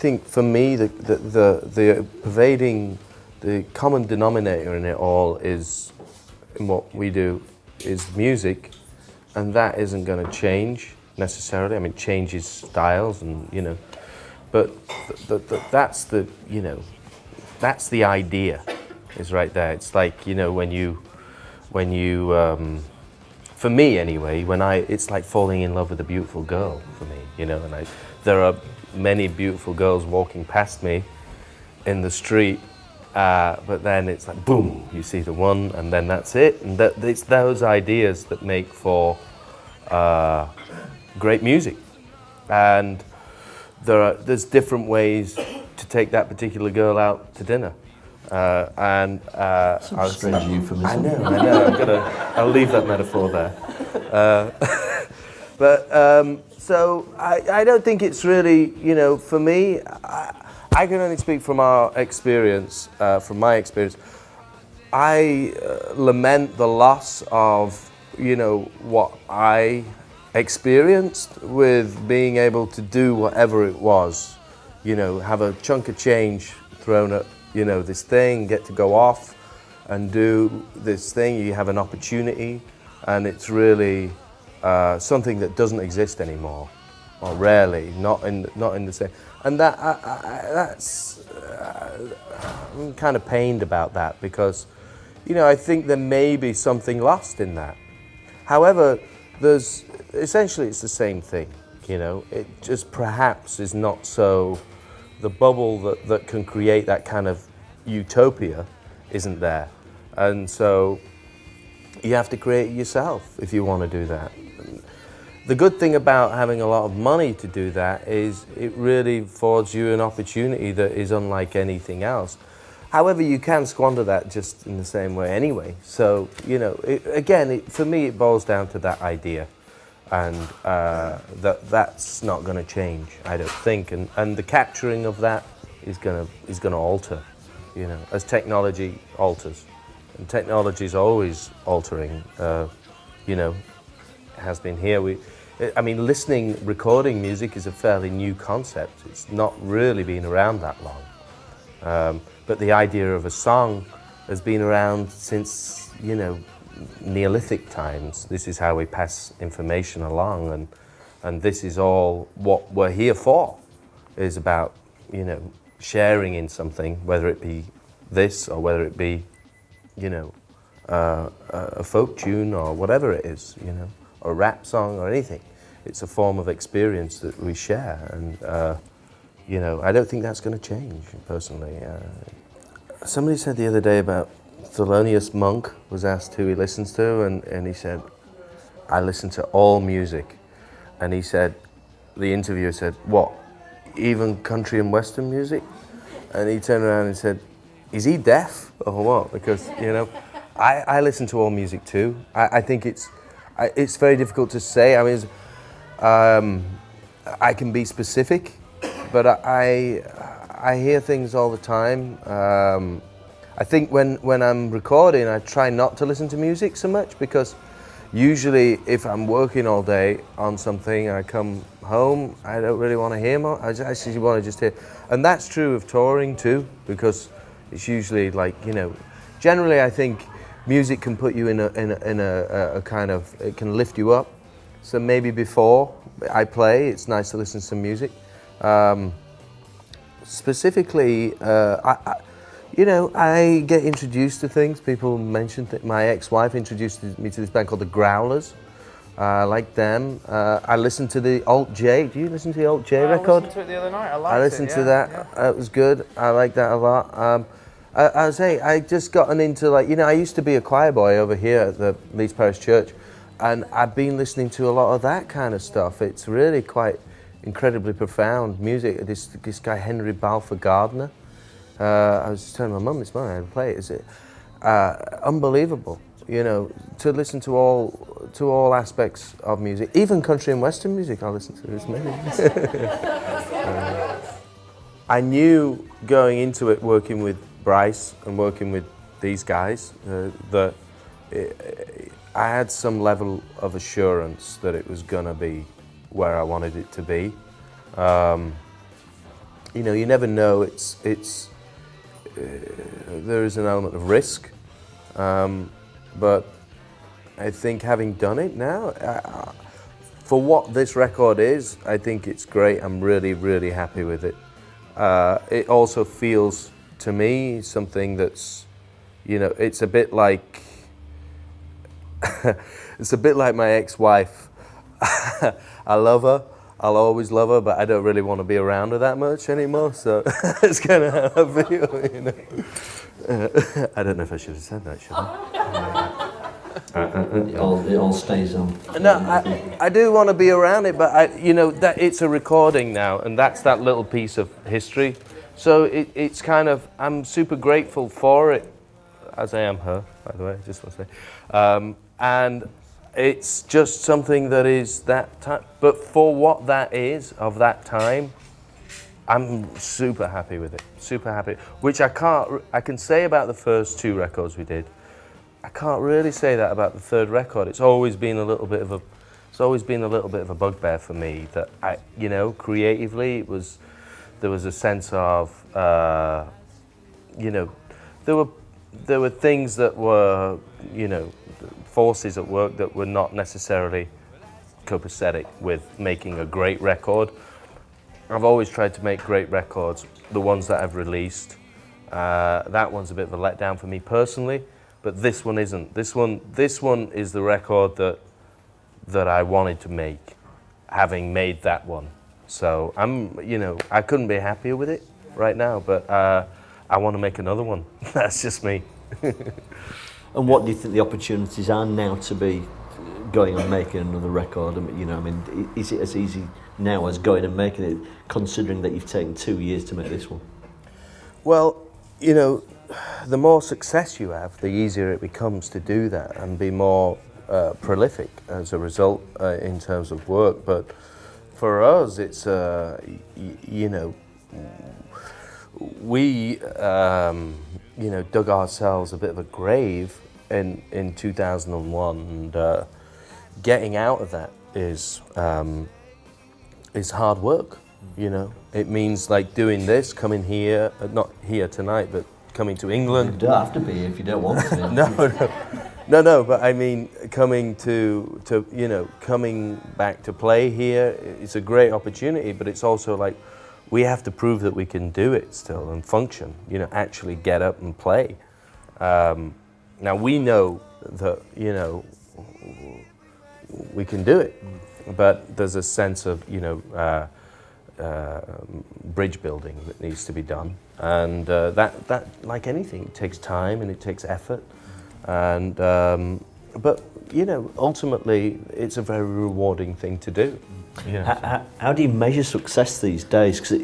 think for me, the pervading, the common denominator in it all is, in what we do, is music, and that isn't going to change necessarily. I mean, changes styles, and but that's the that's the idea, is right there. It's like when you for me anyway, it's like falling in love with a beautiful girl for me, and there are many beautiful girls walking past me in the street, but then it's like boom, you see the one, and then that's it, and it's those ideas that make for great music. And there's different ways to take that particular girl out to dinner. Strange euphemism. I know. I'll leave that metaphor there. So I don't think it's really, for me, I can only speak from our experience, from my experience. I lament the loss of, what I experienced with being able to do whatever it was, have a chunk of change thrown at, this thing, get to go off and do this thing. You have an opportunity, and it's really something that doesn't exist anymore, or rarely, not in the same. And that's I'm kind of pained about that, because, I think there may be something lost in that. However, essentially it's the same thing, it just perhaps is not so, the bubble that can create that kind of utopia isn't there. And so you have to create it yourself if you want to do that. The good thing about having a lot of money to do that is it really affords you an opportunity that is unlike anything else. However, you can squander that just in the same way anyway. So, for me, it boils down to that idea. And that's not going to change, I don't think. And the capturing of that is going to alter, as technology alters. And technology is always altering, has been here. Recording music is a fairly new concept. It's not really been around that long. But the idea of a song has been around since, Neolithic times. This is how we pass information along, and this is all what we're here for, is about, sharing in something, whether it be this or whether it be, a folk tune or whatever it is, or a rap song or anything. It's a form of experience that we share, and I don't think that's going to change, personally. Somebody said the other day about Thelonious Monk was asked who he listens to, and he said, I listen to all music. And he said, the interviewer said, what, even country and western music? And he turned around and said, is he deaf or what? Because, I listen to all music too. I think it's very difficult to say. I mean, I can be specific, but I hear things all the time. I think when I'm recording, I try not to listen to music so much, because usually if I'm working all day on something and I come home, I don't really want to hear more. I actually want to just hear. And that's true of touring too, because it's usually like, generally I think music can put you in a kind of, it can lift you up. So maybe before I play, it's nice to listen to some music. Specifically, I get introduced to things. People mention that my ex-wife introduced me to this band called the Growlers. I like them. I listen to the Alt J. Do you listen to the Alt J record? I listened to it the other night. I listened to that. It was good. I like that a lot. I was saying, I just gotten into I used to be a choir boy over here at the Leeds Parish Church, and I've been listening to a lot of that kind of stuff. It's really quite incredibly profound music. This guy Henry Balfour Gardner. I was just telling my mum this morning, I had to play it. Is it unbelievable? To listen to all aspects of music, even country and western music. I listen to this many. I knew going into it, working with Bryce and working with these guys, that I had some level of assurance that it was going to be where I wanted it to be. you know, you never know. There is an element of risk, but I think having done it now, for what this record is, I think it's great. I'm really, really happy with it. It also feels to me something that's, you know, it's a bit like it's a bit like my ex-wife. I love her. I'll always love her, but I don't really want to be around her that much anymore. So it's kind of how I feel, you know. I don't know if I should have said that, should I? It all stays on. No, I do want to be around it, but you know, that it's a recording now, and that's that little piece of history. So it's kind of, I'm super grateful for it, as I am her, by the way, I just want to say. And it's just something that is that time, but for what that is of that time, I'm super happy with it, super happy. Which I can say about the first 2 records we did. I can't really say that about the 3rd record. It's always been a little bit of a bugbear for me that you know, creatively there was a sense of, you know, there were things that were, you know, forces at work that were not necessarily copacetic with making a great record. I've always tried to make great records, the ones that I've released. That one's a bit of a letdown for me personally, but this one isn't. This one is the record that I wanted to make, having made that one. So you know, I couldn't be happier with it right now, but I want to make another one. That's just me. And what do you think the opportunities are now to be going and making another record? I mean, you know, I mean, is it as easy now as going and making it, considering that you've taken 2 years to make this one? Well, you know, the more success you have, the easier it becomes to do that and be more prolific as a result in terms of work. But for us, it's, you know, we, you know, dug ourselves a bit of a grave in 2001, and getting out of that is hard work. You know, it means like doing this, coming here, not here tonight, but coming to England. You don't have to be if you don't want to. No. But I mean, coming to you know, coming back to play here, it's a great opportunity, but it's also like we have to prove that we can do it still and function. You know, actually get up and play. Now we know that, you know, we can do it, but there's a sense of, you know, bridge building that needs to be done, and that like anything, it takes time and it takes effort, and but you know, ultimately it's a very rewarding thing to do. Yeah. How do you measure success these days? Because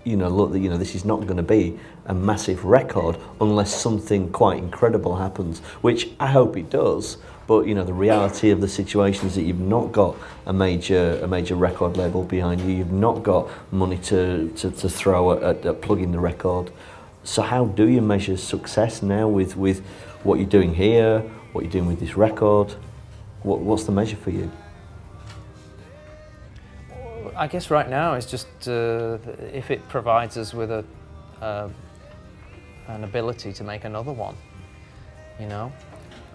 you know, look, you know, this is not going to be a massive record unless something quite incredible happens, which I hope it does. But you know, the reality of the situation is that you've not got a major record label behind you. You've not got money to throw at plugging the record. So how do you measure success now with what you're doing here, what you're doing with this record? What's the measure for you? I guess right now it's just if it provides us with an ability to make another one, you know.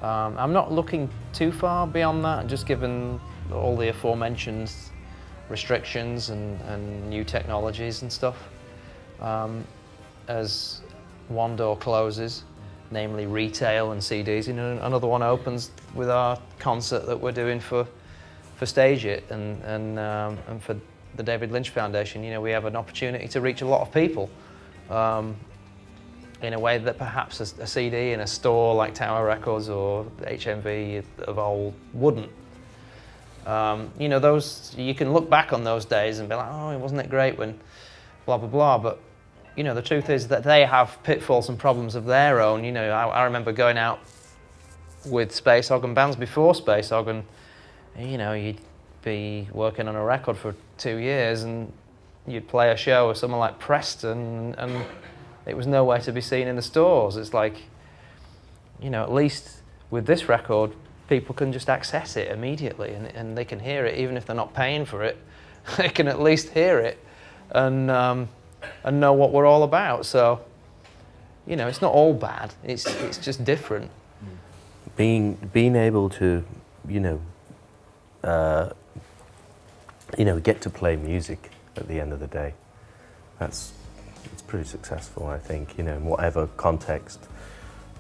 I'm not looking too far beyond that, just given all the aforementioned restrictions and new technologies and stuff. As one door closes, namely retail and CDs, you know, another one opens with our concert that we're doing for Stage It and for the David Lynch Foundation. You know, we have an opportunity to reach a lot of people in a way that perhaps a CD in a store like Tower Records or HMV of old wouldn't. You know, those, you can look back on those days and be like, oh, wasn't it great when blah, blah, blah, but you know, the truth is that they have pitfalls and problems of their own. You know, I remember going out with Spacehog and bands before Spacehog, and you know, you'd be working on a record for 2 years and you'd play a show with someone like Preston and it was nowhere to be seen in the stores. It's like, you know, at least with this record, people can just access it immediately and they can hear it, even if they're not paying for it. They can at least hear it. And and know what we're all about. So, you know, it's not all bad. It's just different. Being able to, get to play music at the end of the day, it's pretty successful, I think, in whatever context.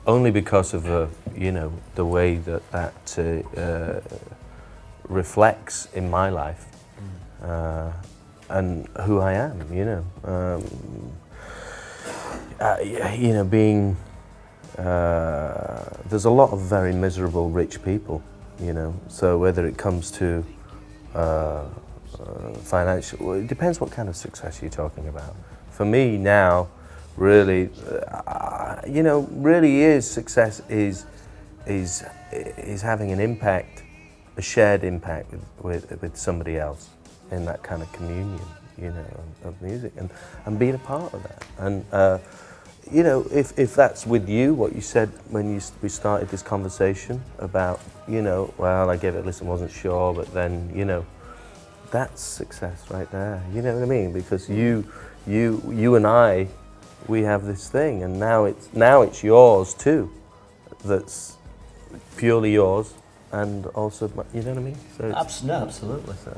Only because of the way that reflects in my life and who I am. Being there's a lot of very miserable rich people, So whether it comes to financial, well, it depends what kind of success you're talking about. For me now, really, really is success is having an impact, a shared impact with somebody else in that kind of communion, of music and being a part of that. And if that's with you, what you said when we started this conversation about, well, I gave it a listen, wasn't sure, but then, that's success right there. You know what I mean? Because you and I, we have this thing, and now it's yours too. That's purely yours, and also, you know what I mean? So absolutely. So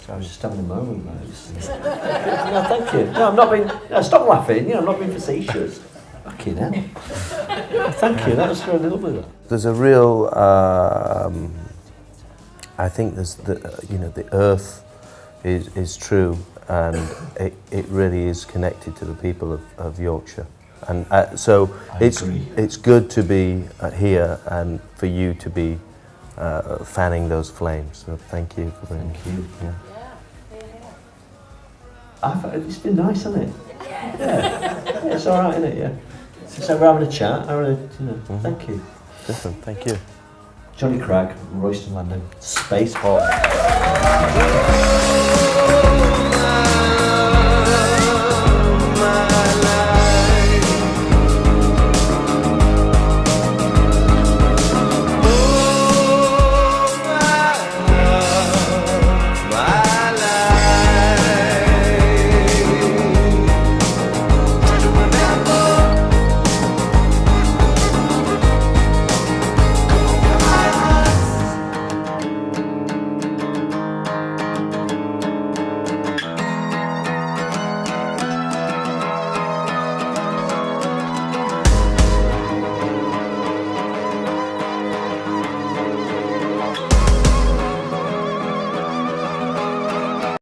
I was just having a moment, mate. No, thank you. No, I'm not being. No, stop laughing. I'm not being facetious. Fucking hell. Thank you. That was really lovely. There's a real. I think there's the earth is true, and it really is connected to the people of Yorkshire, and so it's good to be here and for you to be fanning those flames. So thank you for bringing. Thank you. Yeah. It's been nice, hasn't it? Yeah, it's all right, isn't it? Yeah. So we're having a chat. Thank you. Listen, thank you. Johnny Cragg, Royston Landon, Spacehog.